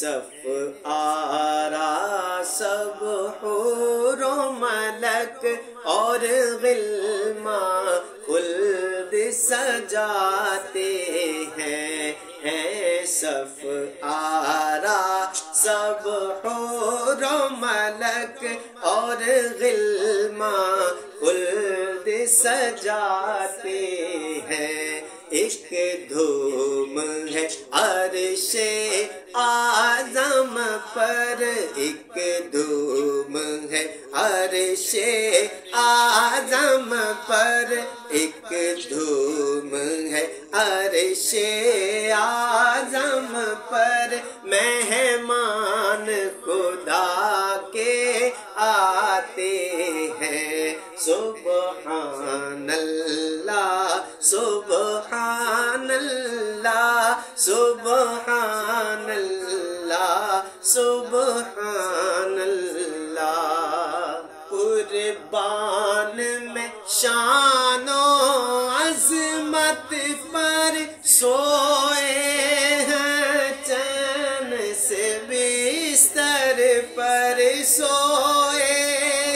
صف آرا سب حور و ملک اور غلمان خلد سجاتے ہیں صف آرا سب حور و ملک اور غلمان خلد سجاتے ہیں ایک دھوم ہے عرش اعظم پر ایک دھوم ہے عرش اعظم پر ایک دھوم ہے عرش اعظم پر مہمان خدا کے آتے ہیں سبحان اللہ سبحان اللہ سبحان اللہ سبحان اللہ قربان میں شان و عظمت پر سوئے ہیں چین سے بستر پر سوئے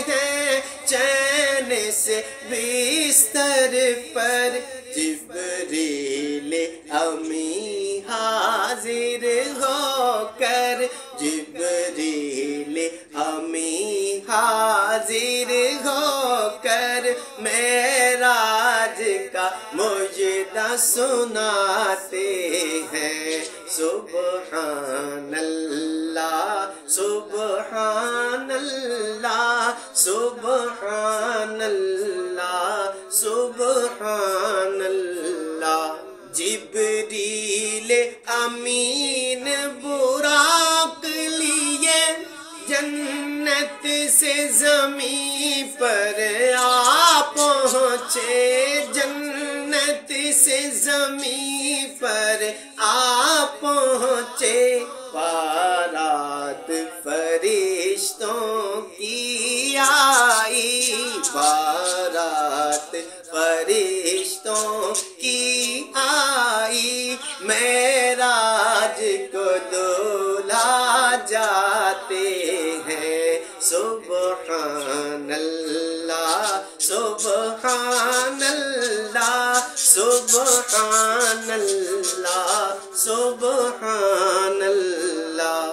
ہیں چین سے بستر پر جبریل امی حاضر ہو کر جبریل امی حاضر ہو کر معراج کا مجدہ سناتے ہیں سبحان اللہ سبحان اللہ سبحان اللہ سبحان اللہ جبریل امین براق لیے جنت سے زمین پر آ پہنچے جنت سے زمین پر آ پہنچے بارات فرشتوں کی آئی بارات فرشتوں کی آئی معراج کو دولہا جاتے ہیں سبحان اللہ سبحان اللہ سبحان اللہ سبحان اللہ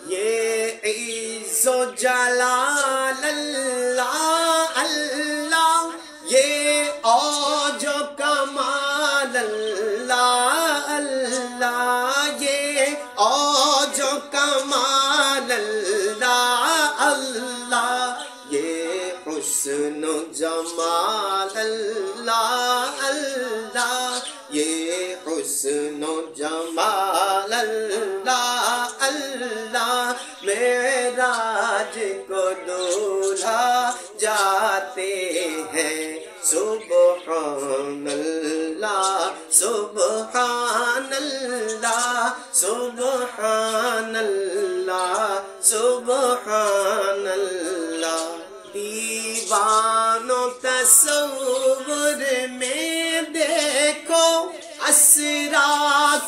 یہ عز و جلال اللہ اللہ یہ اوج و کمال اللہ اللہ یہ اوج و کمال اللہ اللہ یہ حسن و جمال اللہ اللہ یہ حسن و جمال اللہ اللہ معراج کو دولہا جاتے ہیں سبحان اللہ سبحان اللہ سبحان اللہ سبحان اللہ دیوانوں تصور میں دیکھو اسرا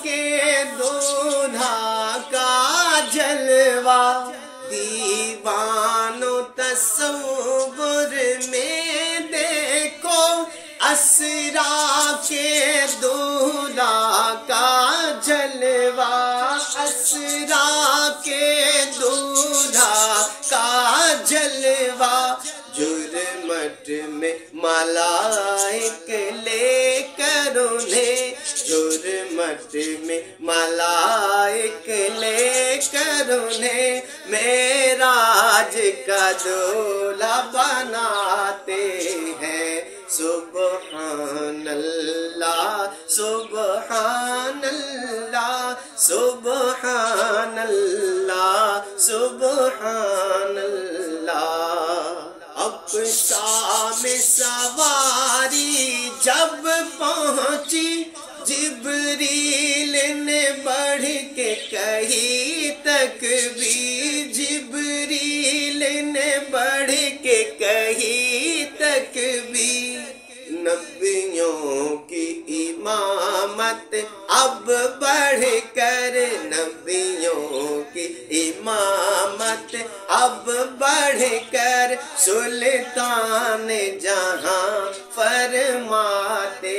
کے دولہا کا جلوہ دیوانوں تصور میں دیکھو اسرا کے دولہا کا جلوہ اسرا کے دولہا کا جلوہ جرمٹ میں ملائک لے کر انہیں جرمٹ میں ملائک لے کر انہیں معراج کا دولہا بناتے ہیں سبحان اللہ سبحان اللہ سبحان اللہ سبحان اللہ اقصا میں سواری جب پہنچی جبریل نے بڑھ کے کہی تکبیر جبریل نے بڑھ کے کہی تکبیر نبیوں کی امامت اب بڑھ کر نبی نبیوں کی امامت اب بڑھ کر سلطان جہاں فرماتے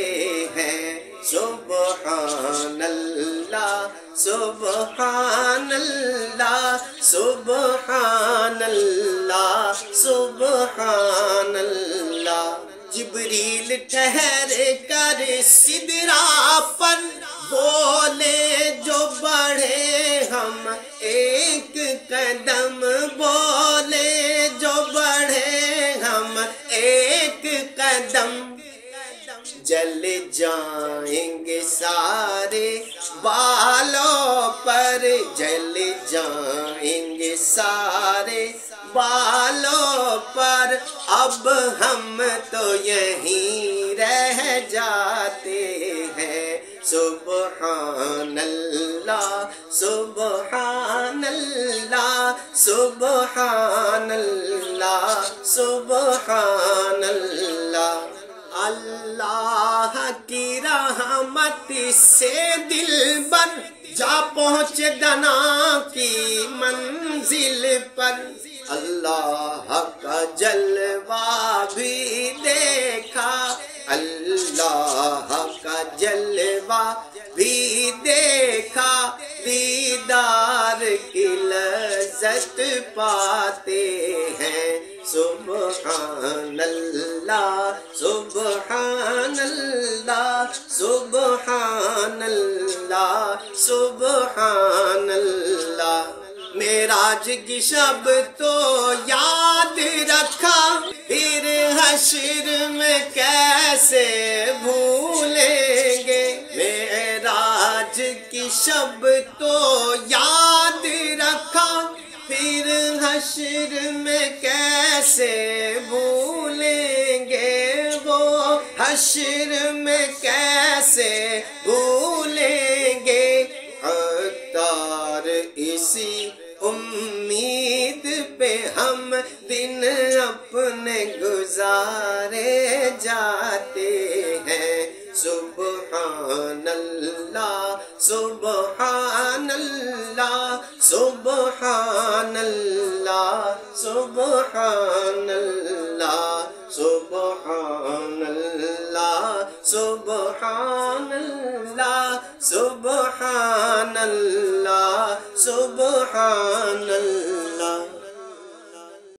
ہیں سبحان اللہ سبحان اللہ سبحان اللہ سبحان اللہ جبریل ٹھہر کر سدرا پر بولے جو بڑھے ہم ایک قدم بولے جو بڑھے ہم ایک قدم جل جائیں گے سارے بالوں پر جل جائیں گے سارے بالوں پر اب ہم تو یہیں رہ جاتے ہیں سبحان اللہ سبحان اللہ سبحان اللہ سبحان اللہ اللہ کی رحمت سے دل بر جا پہنچ دنا کی منزل پر اللہ کا جلوہ بھی دیکھا اللہ کا جلوہ بھی دیکھا دیدار کی لذت پاتے ہیں سبحان اللہ سبحان اللہ سبحان اللہ سبحان اللہ معراج کی شب تو یاد رکھا پھر حشر میں کیسے بھولیں گے معراج کی شب تو یاد رکھا پھر حشر میں کیسے بھولیں گے وہ حشر میں کیسے بھولیں گے عطار اسی امید پہ ہم دن اپنے گزارے جاتے ہیں سبحان اللہ سبحان اللہ سبحان اللہ سبحان اللہ سبحان اللہ سبحان اللہ سبحان اللہ سبحان اللہ